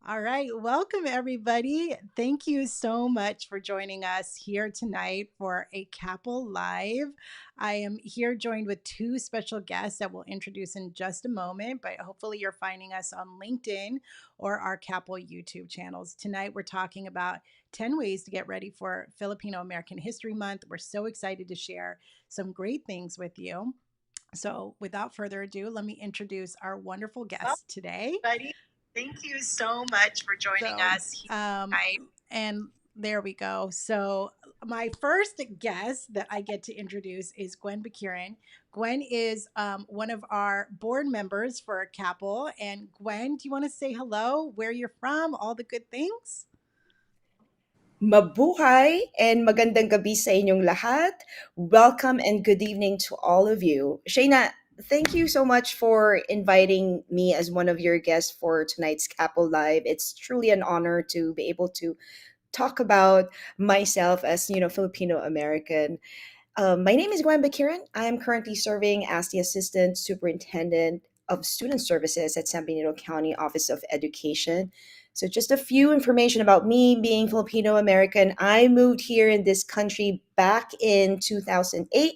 All right, welcome everybody. Thank you so much for joining us here tonight for a CAAPLE Live. I am here joined with two special guests that we'll introduce in just a moment, but hopefully you're finding us on LinkedIn or our CAAPLE YouTube channels. Tonight we're talking about 10 ways to get ready for Filipino American History Month. We're so excited to share some great things with you. So, without further ado, let me introduce our wonderful guest today. Buddy, thank you so much for joining So, us here um, tonight. and there we go. So, my first guest that I get to introduce is Gwen Baquiran. Gwen is one of our board members for CAPL. And Gwen, do you want to say hello, where you're from, all the good things? Mabuhay and magandang gabi sa inyong lahat. Welcome and good evening to all of you. Shayna, thank you so much for inviting me as one of your guests for tonight's Capel Live. It's truly an honor to be able to talk about myself as, Filipino American. My name is Gwen Baquiran. I am currently serving as the Assistant Superintendent of Student Services at San Benito County Office of Education. So, just a few information about me being Filipino American. I moved here in this country back in 2008.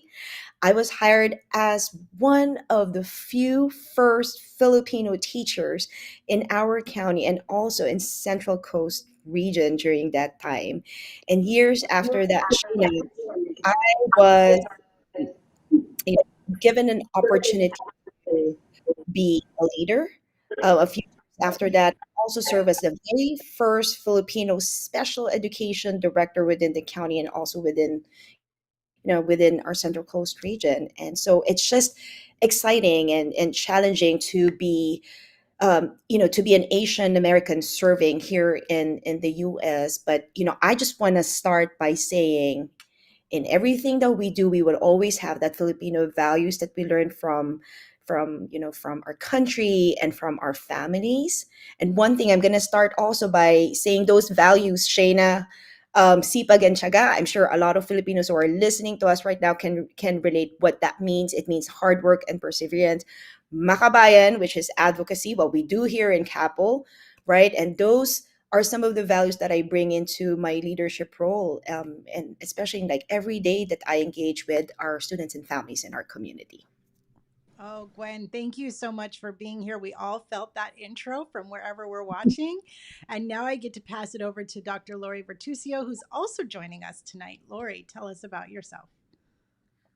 I was hired as one of the few first Filipino teachers in our county and also in Central Coast region during that time. And years after that, Sheena, I was given an opportunity to be a leader. A few years after that, I also served as the very first Filipino special education director within the county and also within our Central Coast region. And so it's just exciting and challenging to be to be an Asian American serving here in the US. But I just want to start by saying in everything that we do, we will always have that Filipino values that we learn from our country and from our families. And one thing I'm going to start also by saying those values, Shayna, sipag and tiyaga. I'm sure a lot of Filipinos who are listening to us right now can relate what that means. It means hard work and perseverance. Makabayan, which is advocacy, what we do here in Capel, right? And those are some of the values that I bring into my leadership role, and especially in like every day that I engage with our students and families in our community. Oh, Gwen, thank you so much for being here. We all felt that intro from wherever we're watching. And now I get to pass it over to Dr. Laurie Virtusio, who's also joining us tonight. Laurie, tell us about yourself.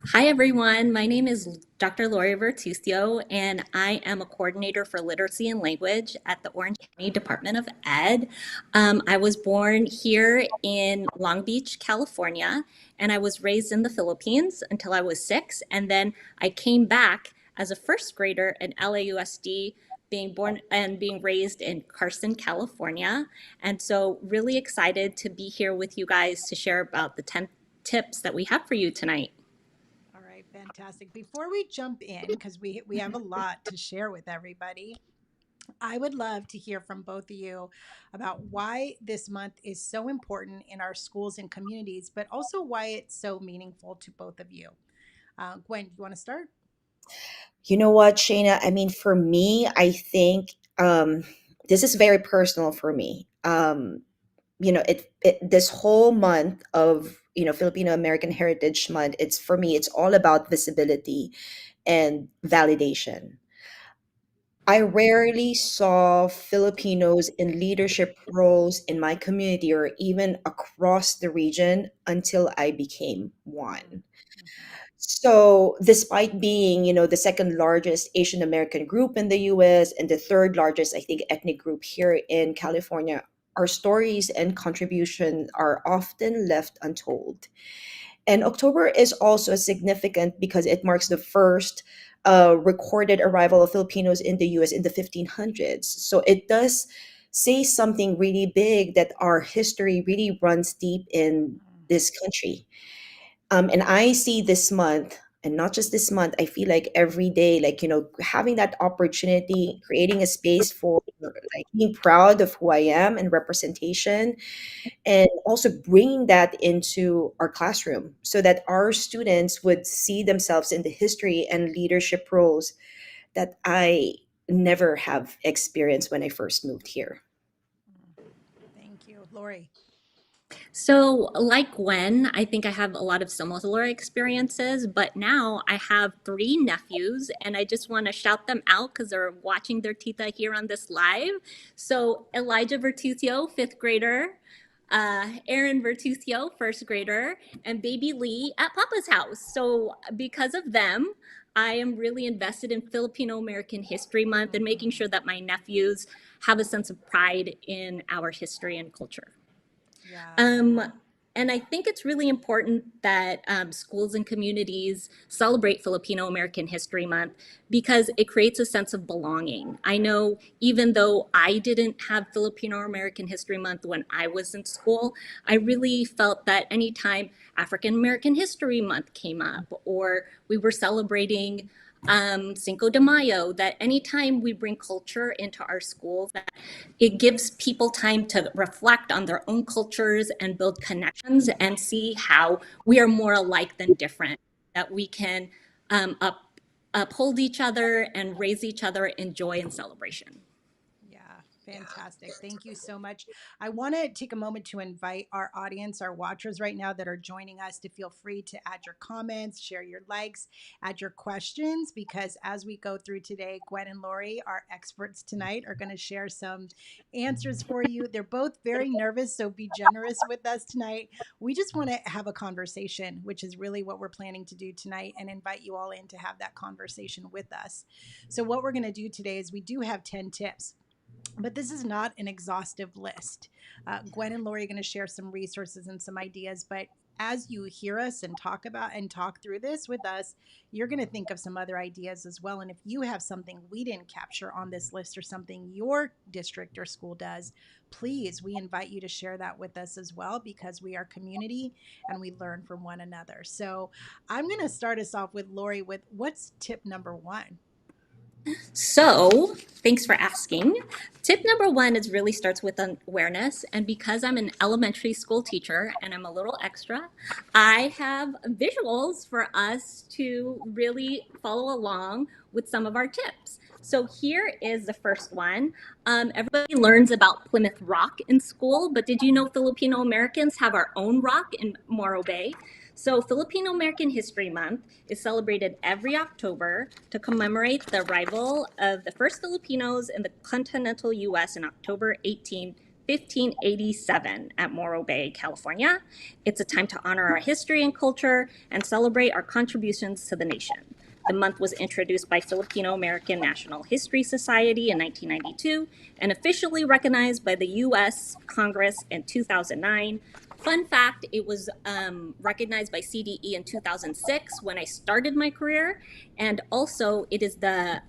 Hi, everyone. My name is Dr. Laurie Virtusio, and I am a coordinator for literacy and language at the Orange County Department of Ed. I was born here in Long Beach, California, and I was raised in the Philippines until I was 6. And then I came back as a first grader at LAUSD, being born and being raised in Carson, California. And so, really excited to be here with you guys to share about the 10 tips that we have for you tonight. All right, fantastic. Before we jump in, because we have a lot to share with everybody, I would love to hear from both of you about why this month is so important in our schools and communities, but also why it's so meaningful to both of you. Gwen, you want to start? You know what, Shayna? I mean, for me, I think this is very personal for me. This whole month of Filipino American Heritage Month, it's for me, it's all about visibility and validation. I rarely saw Filipinos in leadership roles in my community or even across the region until I became one. Mm-hmm. So, despite being, the second largest Asian American group in the US and the third largest, I think, ethnic group here in California, our stories and contribution are often left untold. And October is also significant because it marks the first recorded arrival of Filipinos in the US in the 1500s. So it does say something really big that our history really runs deep in this country. And I see this month, and not just this month, I feel like every day, like, having that opportunity, creating a space for like being proud of who I am and representation, and also bringing that into our classroom so that our students would see themselves in the history and leadership roles that I never have experienced when I first moved here. Thank you. Laurie. So, like Gwen, I think I have a lot of similar experiences, but now I have three nephews, and I just want to shout them out because they're watching their tita here on this live. So, Elijah Virtusio, fifth grader, Aaron Virtusio, first grader, and baby Lee at Papa's house. So, because of them, I am really invested in Filipino American History Month and making sure that my nephews have a sense of pride in our history and culture. Yeah. Um, and I think it's really important that schools and communities celebrate Filipino American History Month because it creates a sense of belonging. I know even though I didn't have Filipino American History Month when I was in school, I really felt that anytime African American History Month came up or we were celebrating Cinco de Mayo, that anytime we bring culture into our schools, that it gives people time to reflect on their own cultures and build connections and see how we are more alike than different, that we can uphold each other and raise each other in joy and celebration. Yeah, fantastic. Thank you so much. I want to take a moment to invite our audience, our watchers right now that are joining us to feel free to add your comments, share your likes, add your questions, because as we go through today, Gwen and Laurie, our experts tonight, are going to share some answers for you. They're both very nervous, so be generous with us tonight. We just want to have a conversation, which is really what we're planning to do tonight, and invite you all in to have that conversation with us. So, what we're going to do today is we do have 10 tips, but this is not an exhaustive list. Gwen and Laurie are going to share some resources and some ideas, but as you hear us and talk through this with us, you're going to think of some other ideas as well. And if you have something we didn't capture on this list or something your district or school does, please, we invite you to share that with us as well, because we are community and we learn from one another. So I'm going to start us off with Laurie with what's tip number one? So, thanks for asking. Tip number one is really starts with awareness. And because I'm an elementary school teacher and I'm a little extra, I have visuals for us to really follow along with some of our tips. So here is the first one. Everybody learns about Plymouth Rock in school, but did you know Filipino Americans have our own rock in Morro Bay? So Filipino American History Month is celebrated every October to commemorate the arrival of the first Filipinos in the continental U.S. in October 1587 at Morro Bay, California. It's a time to honor our history and culture and celebrate our contributions to the nation. The month was introduced by Filipino American National History Society in 1992 and officially recognized by the U.S. Congress in 2009. Fun fact, it was recognized by CDE in 2006 when I started my career, and also it is the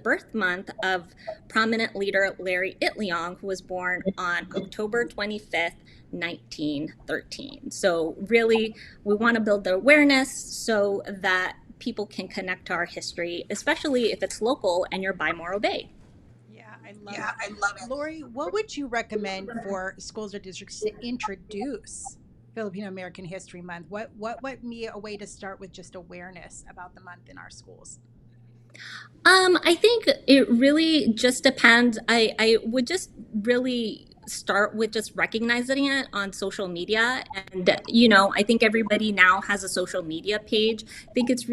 birth month of prominent leader Larry Itliong, who was born on October 25th, 1913. So really, we want to build the awareness so that people can connect to our history, especially if it's local and you're by Morro Bay. Yeah, I love it. Lori, what would you recommend for schools or districts to introduce Filipino American History Month? What would be a way to start with just awareness about the month in our schools? I think it really just depends. I would just really start with just recognizing it on social media. And, I think everybody now has a social media page. I think it's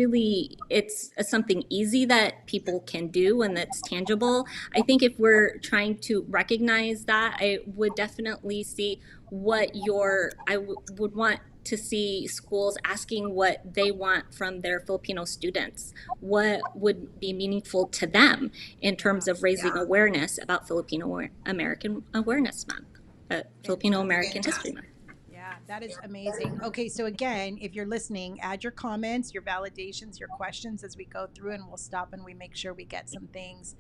something easy that people can do and that's tangible. I think if we're trying to recognize that, I would definitely see would want to see schools asking what they want from their Filipino students, what would be meaningful to them in terms of raising awareness about Filipino American Awareness Month, Filipino American History Month. Yeah, that is amazing. Okay, so again, if you're listening, add your comments, your validations, your questions as we go through, and we'll stop and we make sure we get some things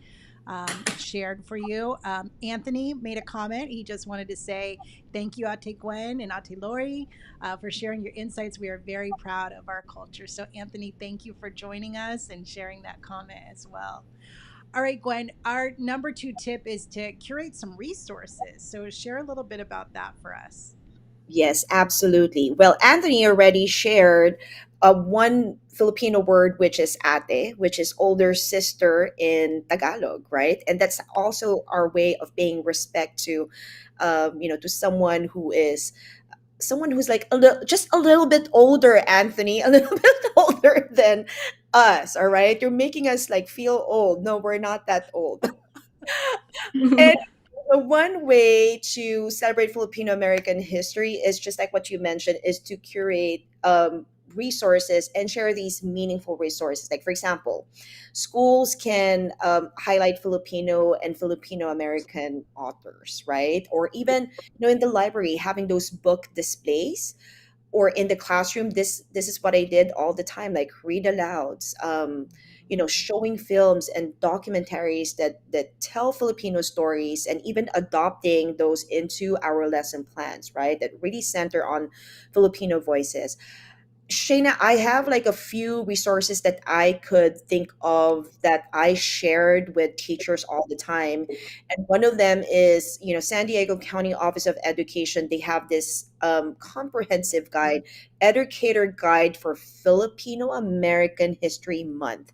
shared for you. Anthony made a comment. He just wanted to say thank you, Ate Gwen and Ate Lori, for sharing your insights. We are very proud of our culture. So, Anthony, thank you for joining us and sharing that comment as well. All right, Gwen, our number two tip is to curate some resources. So, share a little bit about that for us. Yes, absolutely. Well, Anthony already shared one Filipino word, which is ate, which is older sister in Tagalog, right? And that's also our way of paying respect to, to someone who's like just a little bit older, Anthony, a little bit older than us. All right, you're making us like feel old. No, we're not that old. And the one way to celebrate Filipino American history is just like what you mentioned, is to curate resources and share these meaningful resources. Like, for example, schools can highlight Filipino and Filipino American authors, right? Or even, in the library, having those book displays, or in the classroom, this is what I did all the time, like read alouds, showing films and documentaries that tell Filipino stories, and even adopting those into our lesson plans, right, that really center on Filipino voices. Shayna, I have like a few resources that I could think of that I shared with teachers all the time. And one of them is, San Diego County Office of Education. They have this comprehensive guide, Educator Guide for Filipino American History Month.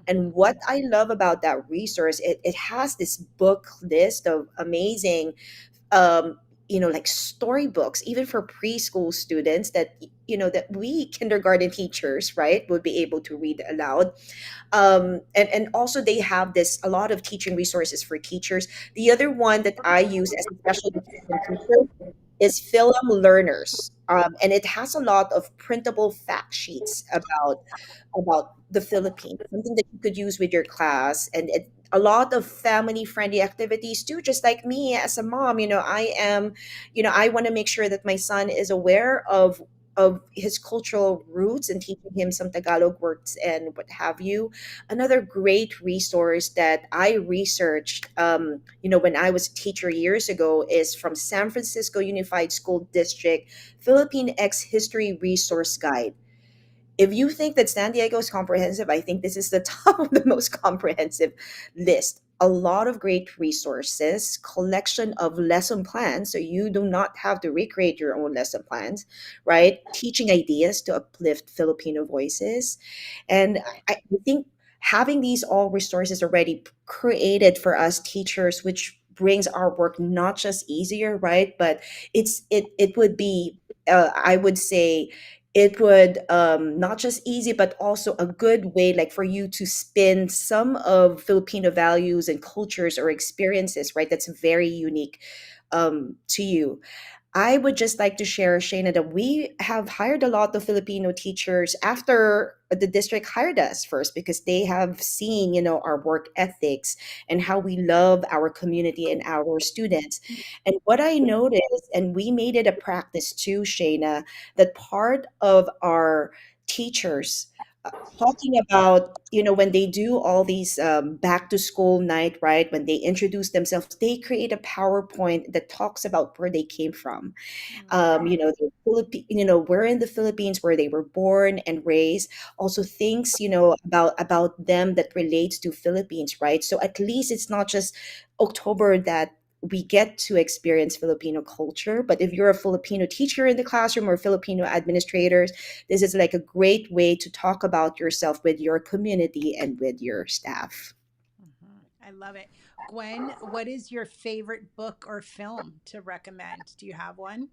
And what I love about that resource, it has this book list of amazing like storybooks, even for preschool students, that we kindergarten teachers, right, would be able to read aloud. And also they have this a lot of teaching resources for teachers. The other one that I use as a special education teacher is Film Learners, and it has a lot of printable fact sheets about the Philippines, something that you could use with your class, and a lot of family friendly activities too. Just like me as a mom, I want to make sure that my son is aware of his cultural roots, and teaching him some Tagalog words and what have you. Another great resource that I researched, when I was a teacher years ago, is from San Francisco Unified School District Philippine X History Resource Guide. If you think that San Diego is comprehensive, I think this is the top of the most comprehensive list. A lot of great resources, collection of lesson plans, so you do not have to recreate your own lesson plans, right? Teaching ideas to uplift Filipino voices. And I think having these all resources already created for us teachers, which brings our work not just easier, right? But it would be, I would say, it would, not just easy, but also a good way, like for you to spin some of Filipino values and cultures or experiences, right? That's very unique to you. I would just like to share, Shayna, that we have hired a lot of Filipino teachers after the district hired us first, because they have seen, our work ethics and how we love our community and our students. And what I noticed, and we made it a practice too, Shayna, that part of our teachers, talking about, when they do all these back to school night, right, when they introduce themselves, they create a PowerPoint that talks about where they came from. The where in the Philippines where they were born and raised. Also things, about them that relates to Philippines, right? So at least it's not just October that we get to experience Filipino culture. But if you're a Filipino teacher in the classroom or Filipino administrators, this is like a great way to talk about yourself with your community and with your staff. I love it. Gwen, what is your favorite book or film to recommend? Do you have one?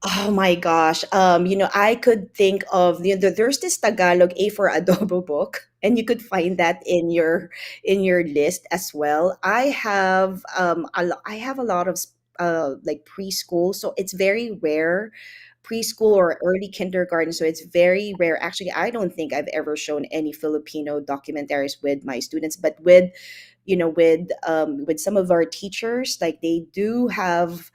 Oh my gosh. I could think of, there's this Tagalog A for Adobo book, and you could find that in your list as well. I have a lot of like preschool, so it's very rare, preschool or early kindergarten, so it's very rare. Actually, I don't think I've ever shown any Filipino documentaries with my students, but with some of our teachers, like they do have,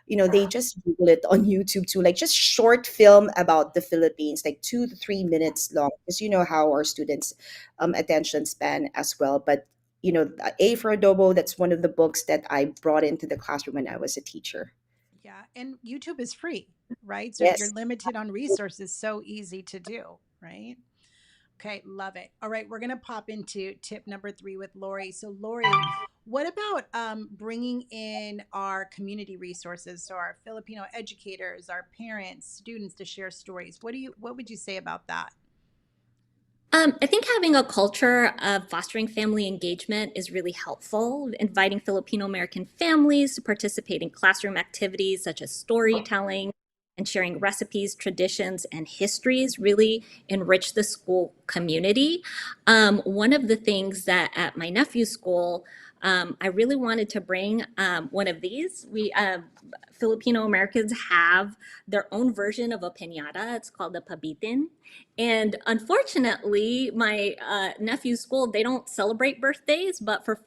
they just Google it on YouTube too, like just short film about the Philippines, like 2 to 3 minutes long, because you know how our students attention span as well. But A for Adobo, that's one of the books that I brought into the classroom when I was a teacher. Yeah, and YouTube is free, right? So if you're Yes. limited on resources, so easy to do, right? Okay, love it. All right, we're going to pop into tip number 3 with Laurie. So, Laurie, what about bringing in our community resources, so our Filipino educators, our parents, students, to share stories? What would you say about that? I think having a culture of fostering family engagement is really helpful. Inviting Filipino American families to participate in classroom activities such as storytelling and sharing recipes, traditions, and histories really enrich the school community. One of the things that at my nephew's school, I really wanted to bring one of these. We Filipino Americans have their own version of a piñata. It's called the pabitin. And unfortunately, my nephew's school, they don't celebrate birthdays, but for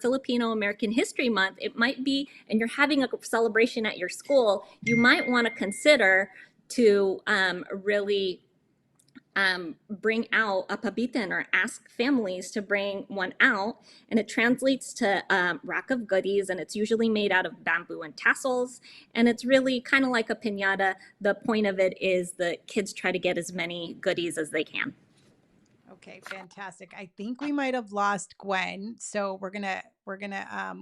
Filipino American History Month, it might be, and you're having a celebration at your school, you might want to consider to really bring out a pabitin or ask families to bring one out. And it translates to rack of goodies, and it's usually made out of bamboo and tassels. And it's really kind of like a piñata. The point of it is the kids try to get as many goodies as they can. Okay, fantastic. I think we might have lost Gwen, so we're gonna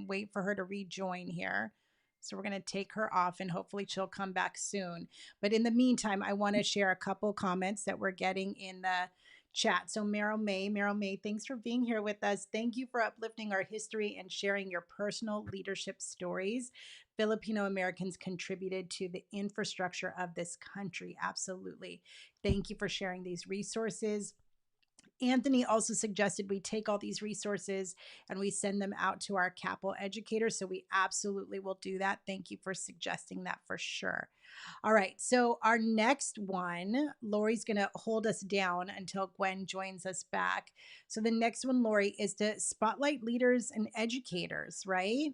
wait for her to rejoin here. So we're gonna take her off, and hopefully she'll come back soon. But in the meantime, I want to share a couple comments that we're getting in the chat. So Meryl May, thanks for being here with us. Thank you for uplifting our history and sharing your personal leadership stories. Filipino Americans contributed to the infrastructure of this country. Absolutely. Thank you for sharing these resources. Anthony also suggested we take all these resources and we send them out to our CAAPLE educators. So we absolutely will do that. Thank you for suggesting that for sure. All right. So our next one, Laurie's going to hold us down until Gwen joins us back. So the next one, Laurie, is to spotlight leaders and educators, right?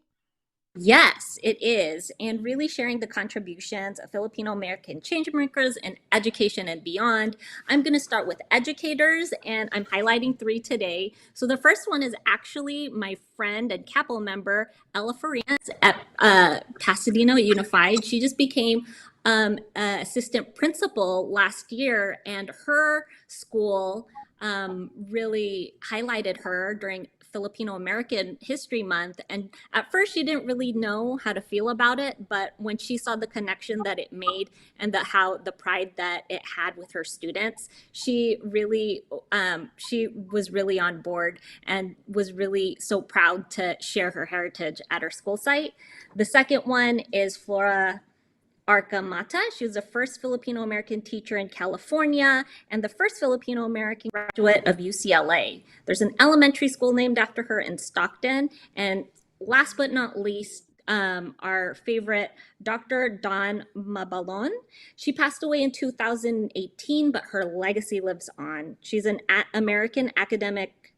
Yes, it is. And really sharing the contributions of Filipino American changemakers in education and beyond. I'm going to start with educators, and I'm highlighting three today. So the first one is actually my friend and CAPLE member, Ella Farias at Pasadena Unified. She just became assistant principal last year, and her school really highlighted her during Filipino American History Month. And at first, she didn't really know how to feel about it, but when she saw the connection that it made and the pride that it had with her students, she was really on board and was really so proud to share her heritage at her school site. The second one is Flora Arca Mata. She was the first Filipino American teacher in California and the first Filipino American graduate of UCLA. There's an elementary school named after her in Stockton. And last but not least, our favorite Dr. Dawn Mabalon. She passed away in 2018, but her legacy lives on. She's an American academic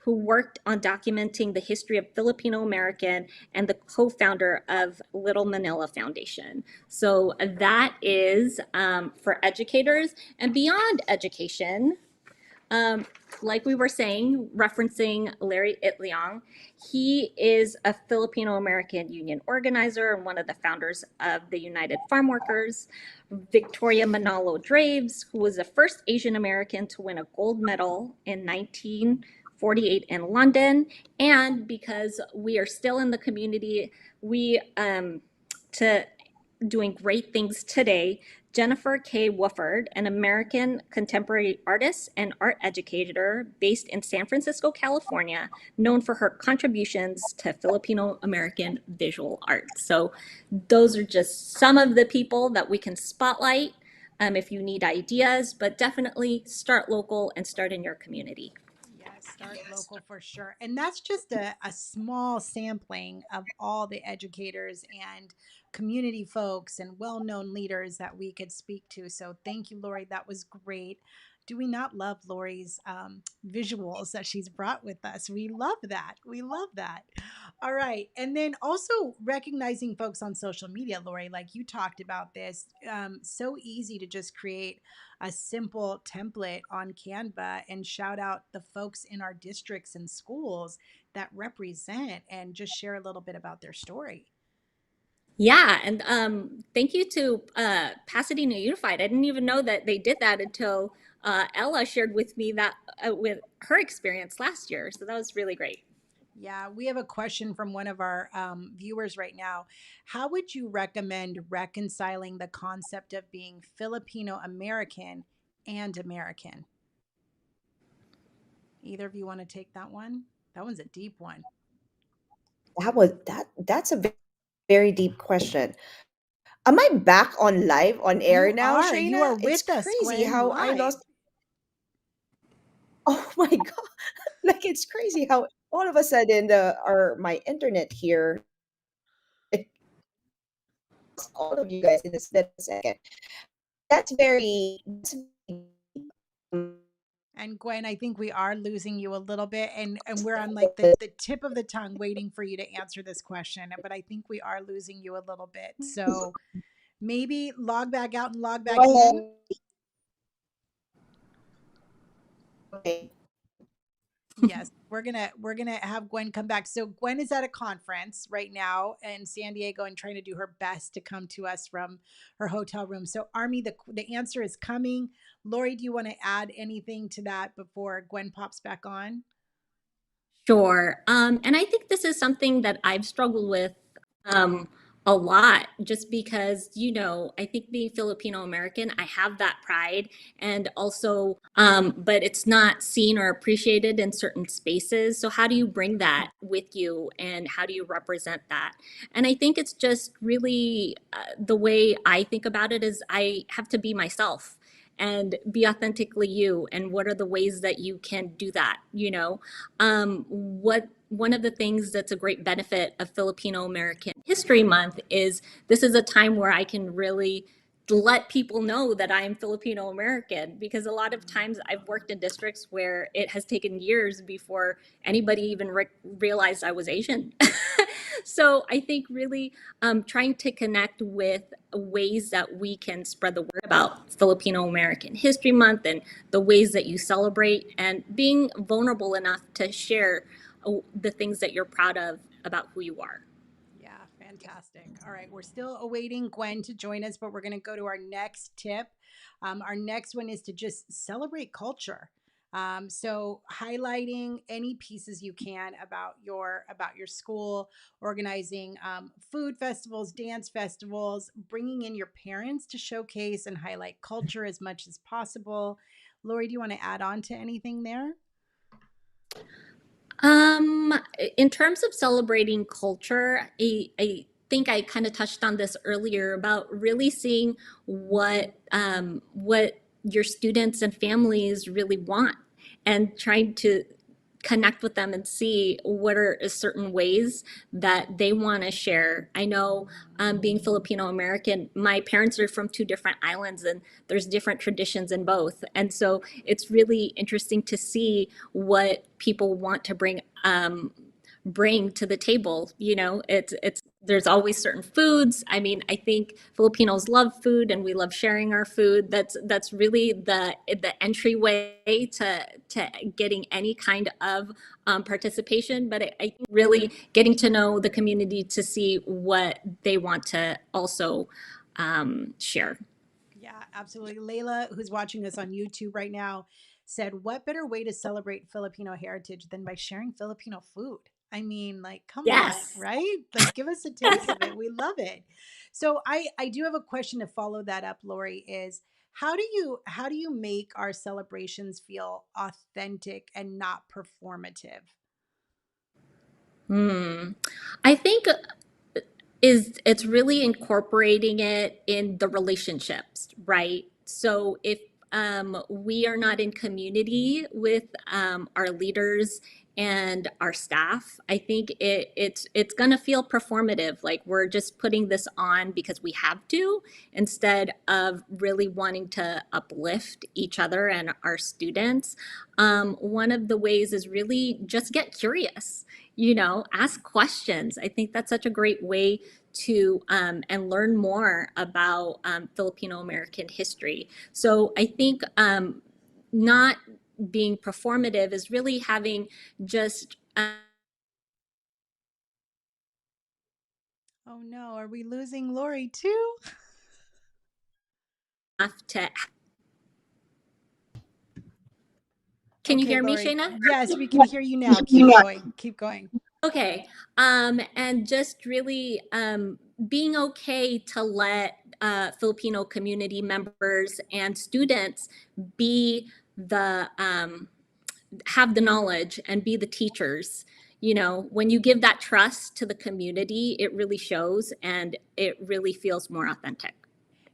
who worked on documenting the history of Filipino American and the co-founder of Little Manila Foundation. So that is for educators. And beyond education, like we were saying, referencing Larry Itliong, he is a Filipino American union organizer and one of the founders of the United Farm Workers. Victoria Manalo Draves, who was the first Asian American to win a gold medal in 1948 in London. And because we are still in the community, we to doing great things today, Jennifer K. Wofford, an American contemporary artist and art educator based in San Francisco, California, known for her contributions to Filipino American visual arts. So those are just some of the people that we can spotlight if you need ideas, but definitely start local and start in your community. Yes, start local for sure. And that's just a small sampling of all the educators and community folks and well known leaders that we could speak to. So thank you, Laurie. That was great. Do we not love Laurie's visuals that she's brought with us? We love that. We love that. All right. And then also recognizing folks on social media, Laurie, like you talked about this, so easy to just create a simple template on Canva and shout out the folks in our districts and schools that represent and just share a little bit about their story. Yeah, and thank you to Pasadena Unified. I didn't even know that they did that until Ella shared with me that with her experience last year. So that was really great. Yeah, we have a question from one of our viewers right now. How would you recommend reconciling the concept of being Filipino American and American? Either of you want to take that one? That one's a deep one. That's a very deep question. Am I back on live on air You now, are. You Shayna? are It's with us, crazy Gwen, how I live. lost. Oh my god! Like it's crazy how all of a sudden my internet here, it lost all of you guys in a second. That's very um, And Gwen, I think we are losing you a little bit, and we're on like the tip of the tongue waiting for you to answer this question. But I think we are losing you a little bit. So maybe log back out and log back in. okay. Yes, we're gonna have Gwen come back. So Gwen is at a conference right now in San Diego and trying to do her best to come to us from her hotel room. So Army, the answer is coming. Lori, do you want to add anything to that before Gwen pops back on? Sure. And I think this is something that I've struggled with um, a lot just because, I think being Filipino American, I have that pride and also, but it's not seen or appreciated in certain spaces. So, how do you bring that with you and how do you represent that? And I think it's just really the way I think about it is I have to be myself and be authentically you. And what are the ways that you can do that, what one of the things that's a great benefit of Filipino American History Month is this is a time where I can really let people know that I am Filipino American because a lot of times I've worked in districts where it has taken years before anybody even realized I was Asian. So I think really trying to connect with ways that we can spread the word about Filipino American History Month and the ways that you celebrate and being vulnerable enough to share the things that you're proud of about who you are. Yeah, fantastic. All right, we're still awaiting Gwen to join us, but we're going to go to our next tip. Our next one is to just celebrate culture. So highlighting any pieces you can about your school, organizing food festivals, dance festivals, bringing in your parents to showcase and highlight culture as much as possible. Lori, do you want to add on to anything there? Um, in terms of celebrating culture, I think I kind of touched on this earlier about really seeing what your students and families really want and trying to connect with them and see what are certain ways that they want to share. I know being Filipino American, my parents are from two different islands and there's different traditions in both. And so it's really interesting to see what people want to bring to the table. It's there's always certain foods. I mean, I think Filipinos love food and we love sharing our food. That's really the entryway to getting any kind of participation. But I think really getting to know the community to see what they want to also share. Yeah, absolutely. Layla, who's watching us on YouTube right now, said, "What better way to celebrate Filipino heritage than by sharing Filipino food?" I mean, like, come on, Yes. right? Like, give us a taste of it. We love it. So, I do have a question to follow that up, Lori. Is how do you make our celebrations feel authentic and not performative? Hmm. I think is it's really incorporating it in the relationships, right? So if we are not in community with our leaders and our staff, I think it's gonna feel performative, like we're just putting this on because we have to, instead of really wanting to uplift each other and our students. One of the ways is really just get curious, ask questions. I think that's such a great way to and learn more about Filipino American history. So I think not being performative is really having just Oh no, are we losing Lori too? enough to. Can you Okay, hear me, Lori. Shayna? Yes, we can hear you now. Keep going. Keep going. Okay. And just really being okay to let Filipino community members and students be the have the knowledge and be the teachers. When you give that trust to the community, it really shows and it really feels more authentic.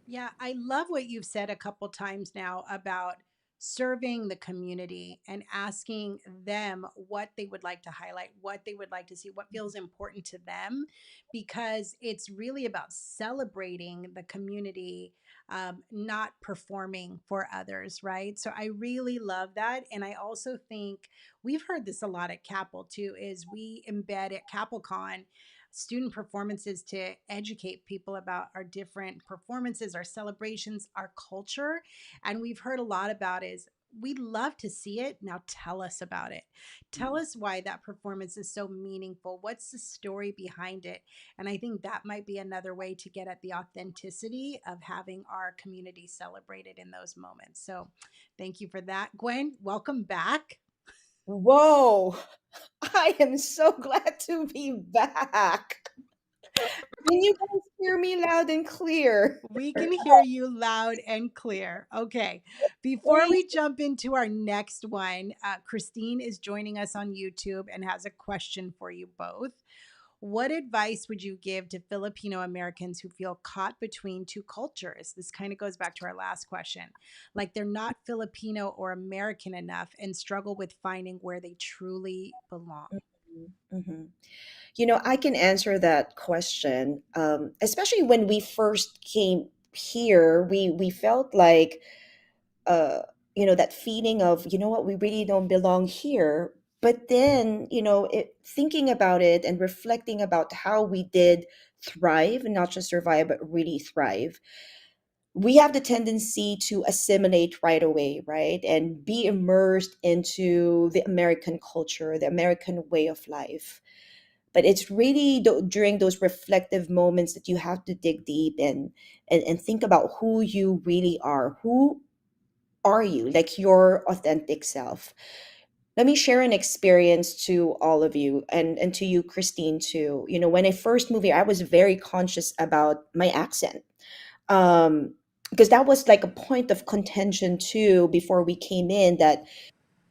Yeah, I love what you've said a couple times now about serving the community and asking them what they would like to highlight, what they would like to see, what feels important to them, because it's really about celebrating the community, not performing for others, right? So I really love that. And I also think we've heard this a lot at CAAPLE too, is we embed at CAAPLECon student performances to educate people about our different performances, our celebrations, our culture. And we've heard a lot about is we'd love to see it. Now tell us about it. Tell us why that performance is so meaningful. What's the story behind it? And I think that might be another way to get at the authenticity of having our community celebrated in those moments. So thank you for that. Gwen, welcome back. Whoa, I am so glad to be back. Can you guys hear me loud and clear? We can hear you loud and clear. Okay. Before Thank we jump into our next one, Christine is joining us on YouTube and has a question for you both. What advice would you give to Filipino Americans who feel caught between two cultures? This kind of goes back to our last question. Like they're not Filipino or American enough and struggle with finding where they truly belong. you. I can answer that question. Especially when we first came here, we felt like, uh, that feeling of, what, we really don't belong here. But then, thinking about it and reflecting about how we did thrive, not just survive, but really thrive, we have the tendency to assimilate right away, right? And be immersed into the American culture, the American way of life. But it's really during those reflective moments that you have to dig deep and think about who you really are. Who are you? Like your authentic self. Let me share an experience to all of you and to you, Christine, too. When I first moved here, I was very conscious about my accent. Because that was like a point of contention too before we came in, that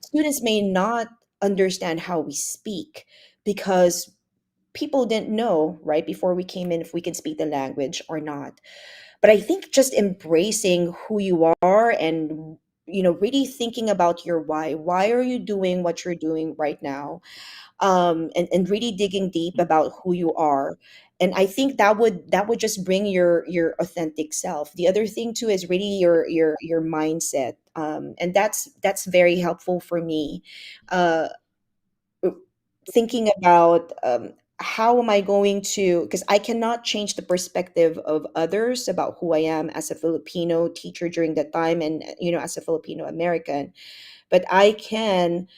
students may not understand how we speak because people didn't know right before we came in if we can speak the language or not. But I think just embracing who you are and really thinking about your why are you doing what you're doing right now, and really digging deep about who you are. And I think that would just bring your authentic self. The other thing too is really your mindset, and that's very helpful for me. uh, Thinking about, how am I going to, because I cannot change the perspective of others about who I am as a Filipino teacher during that time, and as a Filipino American, but I can,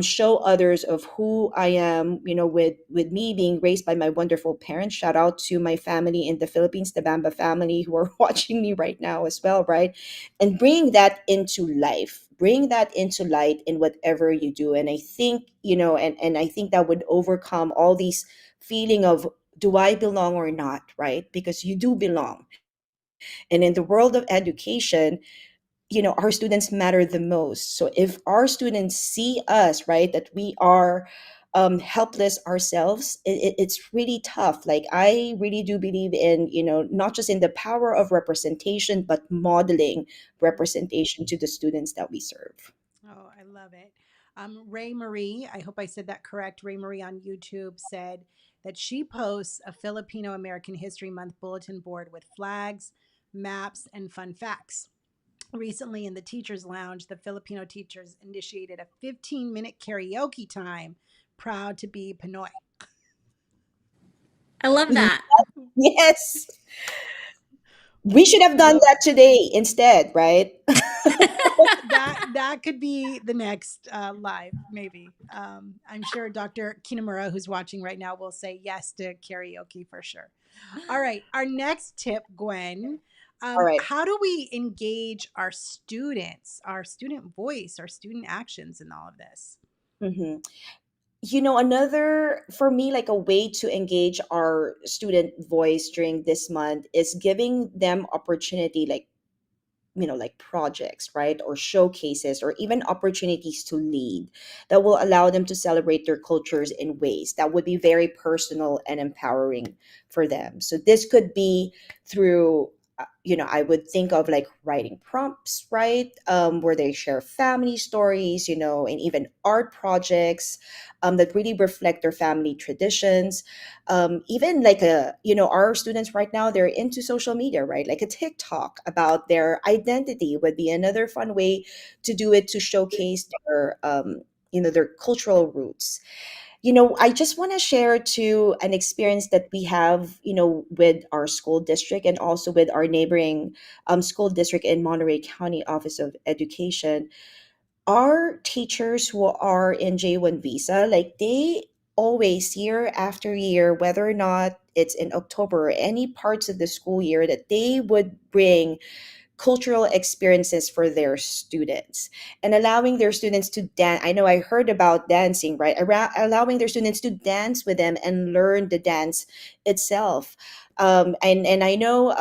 show others of who I am, with me being raised by my wonderful parents. Shout out to my family in the Philippines, the Bamba family, who are watching me right now as well, right? And bring that into life, bring that into light in whatever you do. And I think, and I think that would overcome all these feeling of, do I belong or not, right? Because you do belong. And in the world of education, our students matter the most. So if our students see us, right, that we are, helpless ourselves, it's really tough. Like, I really do believe in, not just in the power of representation, but modeling representation to the students that we serve. Oh, I love it. Ray Marie, I hope I said that correct. Ray Marie on YouTube said that she posts a Filipino American History Month bulletin board with flags, maps, and fun facts. Recently, in the Teachers Lounge, the Filipino teachers initiated a 15-minute karaoke time. Proud to be Pinoy. I love that. Yes, we should have done So that today instead, right? that could be the next live, maybe. I'm sure Dr. Kinamura, who's watching right now, will say yes to karaoke for sure. All right, our next tip, Gwen. All right. How do we engage our students, our student voice, our student actions in all of this? hmm Another, for me, like a way to engage our student voice during this month is giving them opportunity, like like projects, right, or showcases, or even opportunities to lead, that will allow them to celebrate their cultures in ways that would be very personal and empowering for them. So this could be through I would think of like writing prompts, right, where they share family stories, and even art projects that really reflect their family traditions. Even like our students right now, they're into social media, right? Like a TikTok about their identity would be another fun way to do it, to showcase their cultural roots. I just want to share too an experience that we have, with our school district, and also with our neighboring school district in Monterey County Office of Education. Our teachers who are in J1 visa, like they always, year after year, whether or not it's in October or any parts of the school year, that they would bring cultural experiences for their students, and allowing their students to dance. I know I heard about dancing, right? Allowing their students to dance with them and learn the dance itself. And I know,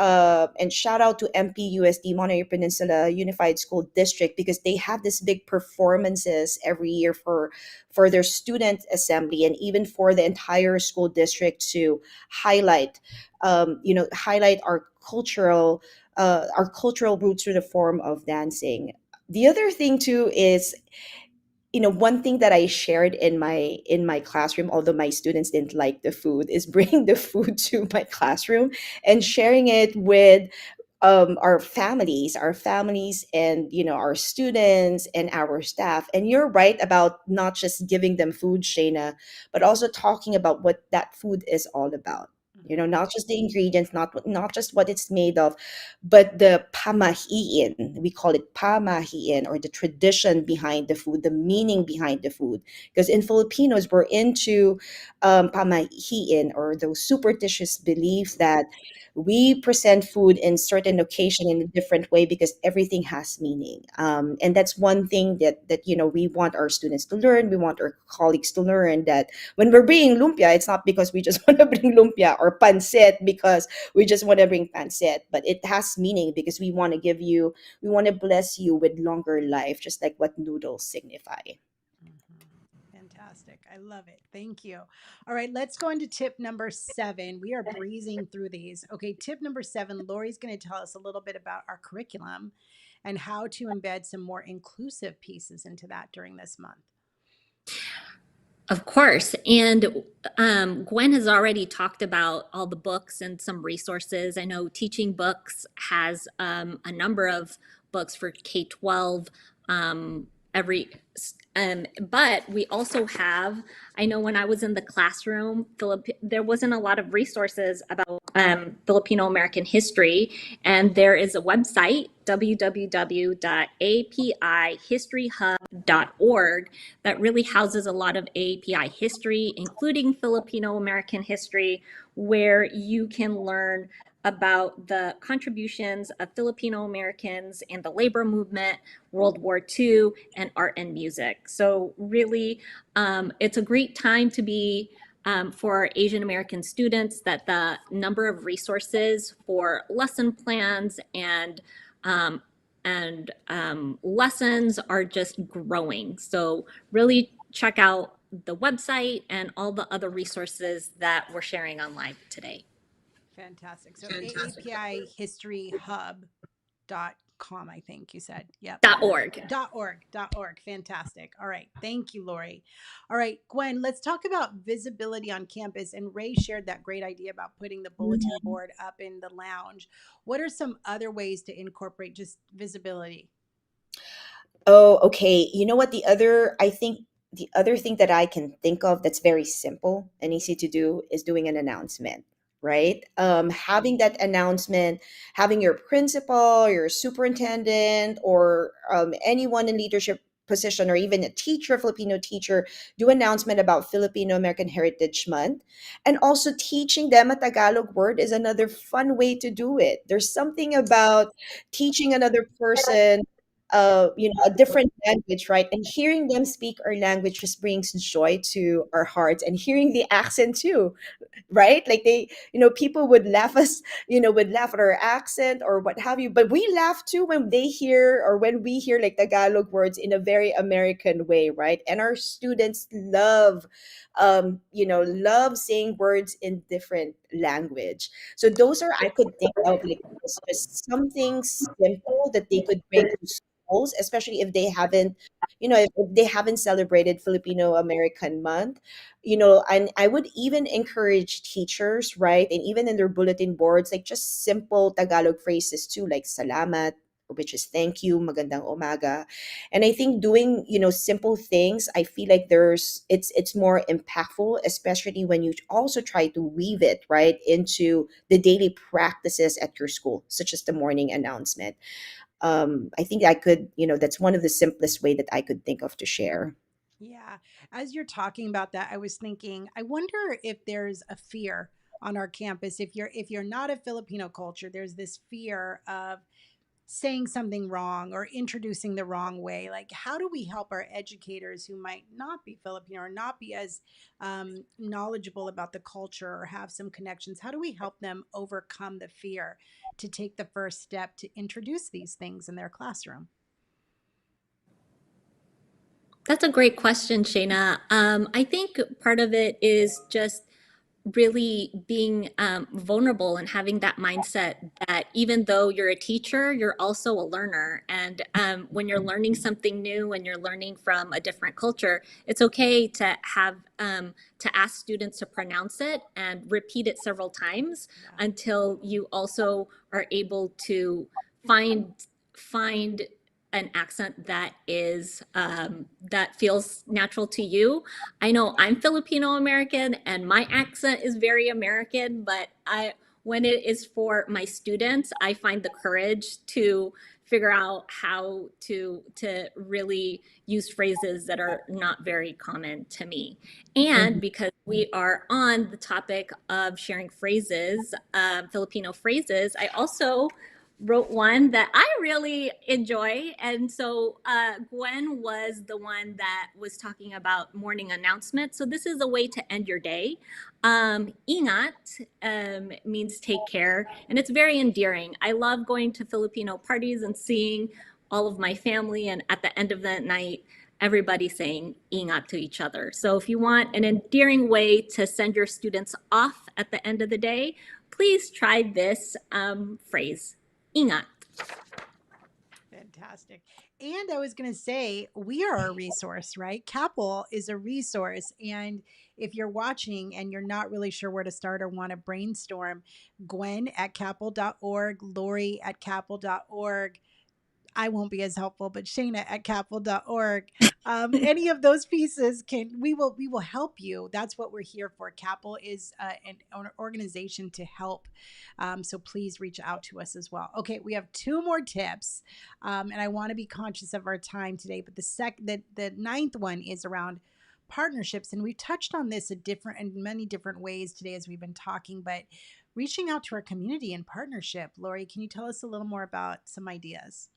and shout out to MPUSD, Monterey Peninsula Unified School District, because they have this big performances every year for their student assembly, and even for the entire school district, to highlight highlight our cultural roots through the form of dancing. The other thing too is, one thing that I shared in my classroom, although my students didn't like the food, is bringing the food to my classroom and sharing it with our families, and our students and our staff. And you're right about not just giving them food, Shayna, but also talking about what that food is all about. Not just the ingredients, not just what it's made of, but the pamahiin. We call it pamahiin, or the tradition behind the food, the meaning behind the food. Because in Filipinos, we're into pamahiin, or those superstitious beliefs that we present food in certain occasion in a different way, because everything has meaning. And that's one thing that we want our students to learn. We want our colleagues to learn that when we're bringing lumpia, it's not because we just want to bring lumpia, or pancit because we just want to bring pancit, but it has meaning, because we want to bless you with longer life, just like what noodles signify. Mhm. Fantastic. I love it. Thank you. All right, let's go into tip number 7. We are breezing through these. Okay, tip number 7, Lori's going to tell us a little bit about our curriculum and how to embed some more inclusive pieces into that during this month. Of course. And Gwen has already talked about all the books and some resources. I know Teaching Books has a number of books for K 12. Every But we also have, I know when I was in the classroom, there wasn't a lot of resources about Filipino American history, and there is a website, www.apihistoryhub.org, that really houses a lot of API history, including Filipino American history, where you can learn about the contributions of Filipino Americans and the labor movement, World War II, and art and music. So really, it's a great time to be for Asian American students, that the number of resources for lesson plans um, and lessons are just growing. So really check out the website and all the other resources that we're sharing online today. Fantastic. So AAPI History Hub.com, I think you said. Yep. .org. .org. Fantastic. All right. Thank you, Lori. All right, Gwen, let's talk about visibility on campus. And Ray shared that great idea about putting the bulletin board up in the lounge. What are some other ways to incorporate just visibility? Oh, okay. You know what? The other thing that I can think of that's very simple and easy to do is doing an announcement, right? Having that announcement, having your principal, your superintendent, or anyone in leadership position, or even a teacher, Filipino teacher, do announcement about Filipino American Heritage Month. And also teaching them a Tagalog word is another fun way to do it. There's something about teaching another person a different language, right? And hearing them speak our language just brings joy to our hearts, and hearing the accent too, right? Like people would laugh us, would laugh at our accent or what have you. But we laugh too when they hear, or when we hear like Tagalog words in a very American way, right? And our students love saying words in different language. So those are, I could think of like just something simple that they could bring to schools, especially if they haven't, if they haven't celebrated Filipino American Month. And I would even encourage teachers, right? And even in their bulletin boards, like just simple Tagalog phrases too, like salamat, which is thank you, magandang umaga. And I think doing, simple things, I feel like it's more impactful, especially when you also try to weave it right into the daily practices at your school, such as the morning announcement. I think I could, that's one of the simplest way that I could think of to share. Yeah. As you're talking about that, I was thinking, I wonder if there's a fear on our campus. If you're not a Filipino culture, there's this fear of saying something wrong or introducing the wrong way. Like, how do we help our educators who might not be Filipino or not be as knowledgeable about the culture or have some connections? How do we help them overcome the fear to take the first step to introduce these things in their classroom? That's a great question, Shayna. I think part of it is just really being vulnerable and having that mindset that even though you're a teacher, you're also a learner. And when you're learning something new and you're learning from a different culture, it's okay to have to ask students to pronounce it and repeat it several times Yeah. until you also are able to find an accent that is that feels natural to you. I know I'm Filipino American and my accent is very American, but when it is for my students, I find the courage to figure out how to really use phrases that are not very common to me. And because we are on the topic of sharing phrases, Filipino phrases, I also wrote one that I really enjoy. And so Gwen was the one that was talking about morning announcements. So this is a way to end your day. Ingat means take care, and it's very endearing. I love going to Filipino parties and seeing all of my family, and at the end of the night, everybody saying ingat to each other. So if you want an endearing way to send your students off at the end of the day, please try this phrase. Ingat. Fantastic. And I was going to say, we are a resource, right? CAAPLE is a resource. And if you're watching and you're not really sure where to start or want to brainstorm, Gwen at CAAPLE.org, Laurie at CAAPLE.org. I won't be as helpful, but Shana at CAAPLE.org. Any of those pieces we will help you. That's what we're here for. CAAPLE is an organization to help. So please reach out to us as well. Okay, we have two more tips, and I want to be conscious of our time today. But the ninth one is around partnerships, and we've touched on this in many different ways today as we've been talking. But reaching out to our community in partnership, Laurie, can you tell us a little more about some ideas?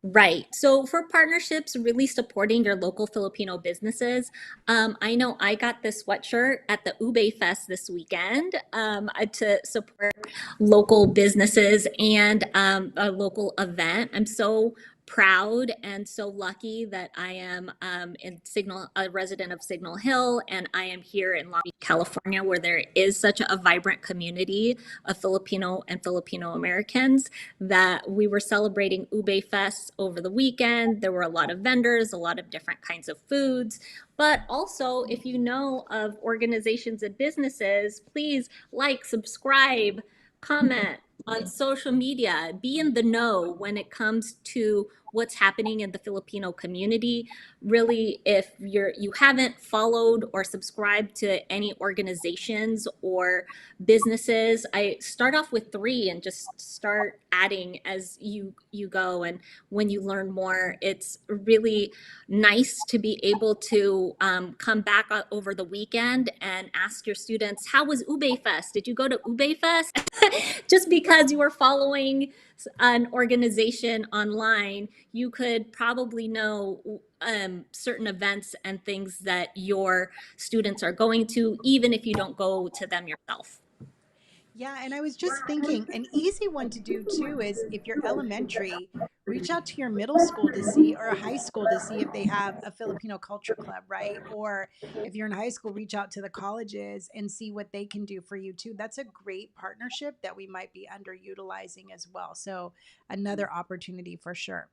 Right. So for partnerships, really supporting your local Filipino businesses. I know I got this sweatshirt at the Ube Fest this weekend to support local businesses and a local event. I'm so proud and so lucky that I am a resident of Signal Hill, and I am here in Long Beach, California, where there is such a vibrant community of Filipino and Filipino Americans that we were celebrating Ube Fest over the weekend. There were a lot of vendors, a lot of different kinds of foods. But also, if you know of organizations and businesses, please like, subscribe, comment on social media, be in the know when it comes to what's happening in the Filipino community. Really, if you haven't followed or subscribed to any organizations or businesses, I start off with 3 and just start adding as you go. And when you learn more, it's really nice to be able to come back over the weekend and ask your students, how was Ube Fest? Did you go to Ube Fest? Just because because you were following an organization online, you could probably know certain events and things that your students are going to, even if you don't go to them yourself. Yeah, and I was just thinking an easy one to do too is if you're elementary, reach out to your middle school to see, or a high school to see if they have a Filipino culture club, right? Or if you're in high school, reach out to the colleges and see what they can do for you too. That's a great partnership that we might be underutilizing as well. So, another opportunity for sure.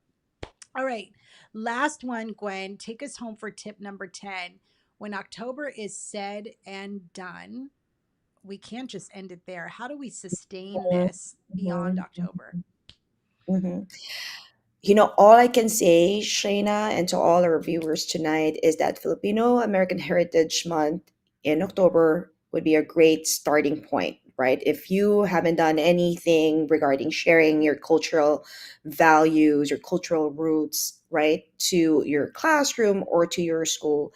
All right, last one, Gwen. Take us home for tip number 10. When October is said and done, we can't just end it there. How do we sustain this beyond Mhm, October? mhm. All I can say, Shayna, and to all our viewers tonight is that Filipino American Heritage Month in October would be a great starting point, right? If you haven't done anything regarding sharing your cultural values, your cultural roots, right, to your classroom or to your school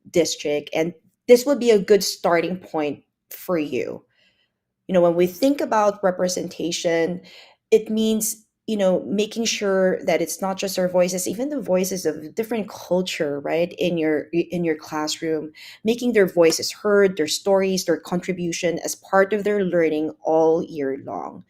district, and this would be a good starting point for you. When we think about representation, it means, making sure that it's not just our voices, even the voices of different culture, right, in your classroom, making their voices heard, their stories, their contribution as part of their learning all year long.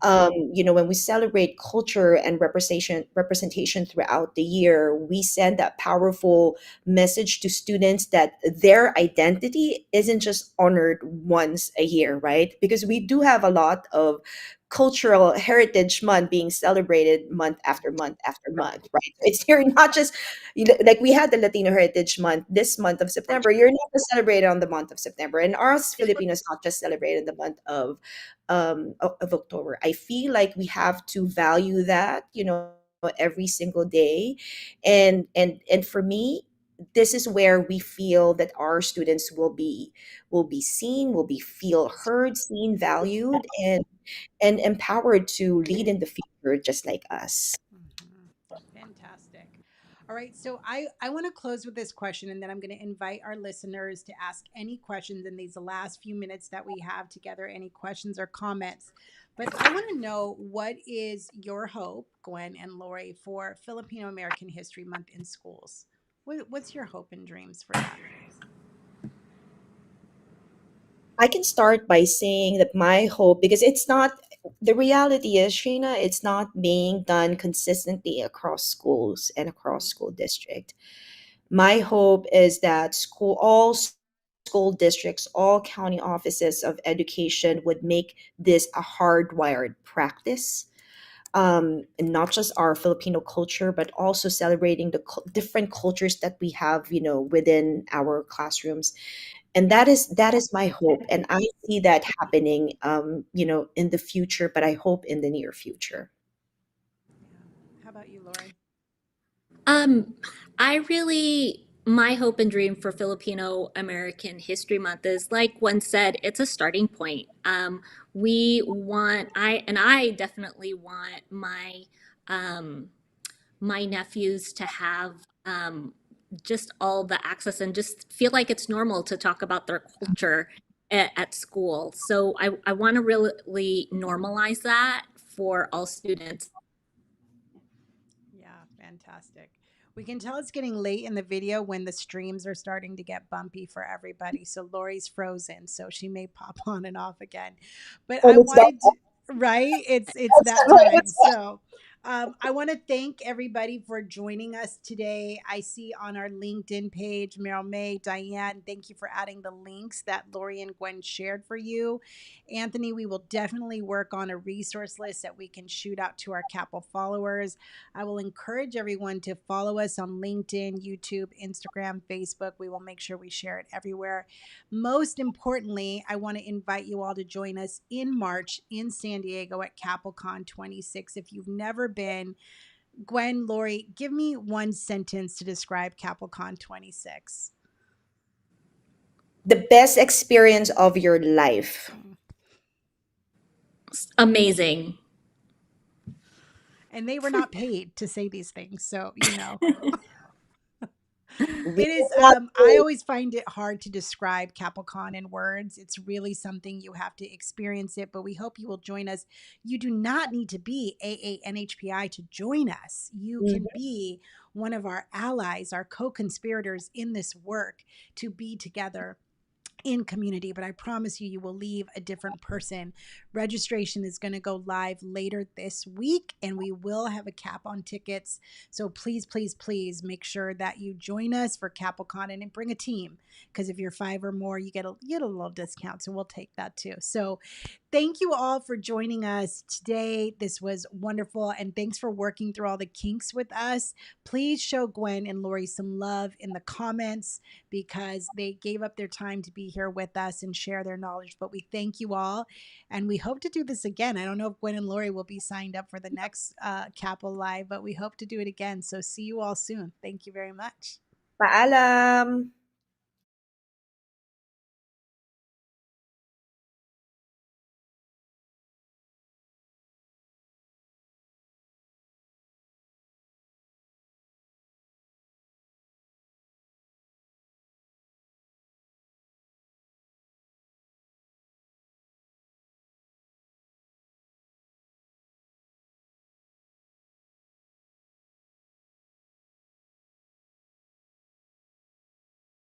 Mm. When we celebrate culture and representation throughout the year, we send that powerful message to students that their identity isn't just honored once a year, right? Because we do have a lot of cultural heritage month being celebrated month after month after month, right? It's here not just, like we had the Latino Heritage Month this month of September. You're not just celebrated on the month of September, and us Filipinos not just celebrated the month of October. I feel like we have to value that, every single day. And for me, this is where we feel that our students will be seen, will be feel heard, seen, valued, and empowered to lead in the future just like us. Mhm. Fantastic. All right, so I want to close with this question, and then I'm going to invite our listeners to ask any questions in these last few minutes that we have together, any questions or comments. But I want to know, what is your hope, Gwen and Laurie, for Filipino American History Month in schools? What's your hope and dreams for that? I can start by saying that my hope, because it's not, the reality is, Shayna, it's not being done consistently across schools and across Mm. school district. My hope is that all school districts, all county offices of education would make this a hardwired practice. And not just our Filipino culture, but also celebrating the different cultures that we have, within our classrooms. And that is my hope, and I see that happening, in the future, but I hope in the near future. Yeah. How about you, Laurie? Um, I really, my hope and dream for Filipino American History Month is, like Gwen said, it's a starting point. We want, I definitely want um, my nephews to have just all the access and just feel like it's normal to talk about their culture at school. So I want to really normalize that for all students. Yeah, fantastic. We can tell it's getting late in the video when the streams are starting to get bumpy for everybody. So Lori's frozen, so she may pop on and off again. But I And it's that wanted to, right? It's that right. time. It's that. So I want to thank everybody for joining us today. I see on our LinkedIn page, Meryl May, Diane, thank you for adding the links that Lori and Gwen shared for you. Anthony, we will definitely work on a resource list that we can shoot out to our CAAPLE followers. I will encourage everyone to follow us on LinkedIn, YouTube, Instagram, Facebook. We will make sure we share it everywhere. Most importantly, I want to invite you all to join us in March in San Diego at CAPLECon 26. If you've never been, Gwen, Laurie, give me one sentence to describe CAPLECon 26. The best experience of your life. Mm. Amazing. And they were not paid to say these things. So, We It is, will not I do. always find it hard to describe CapleCon in words. It's really something you have to experience it, but we hope you will join us. You do not need to be AANHPI to join us. You can Mhm. be one of our allies, our co conspirators in this work to be together in community, but I promise you, you will leave a different person. Registration is going to go live later this week, and we will have a cap on tickets. So please, please, please make sure that you join us for CapleCon and bring a team, because if you're 5 or more, you get a little discount. So we'll take that too. So thank you all for joining us today. This was wonderful, and thanks for working through all the kinks with us. Please show Gwen and Laurie some love in the comments because they gave up their time to be here with us and share their knowledge. But we thank you all, and we hope to do this again. I don't know if Gwen and Laurie will be signed up for the next CAAPLE Live, but we hope to do it again. So see you all soon. Thank you very much. Paalam.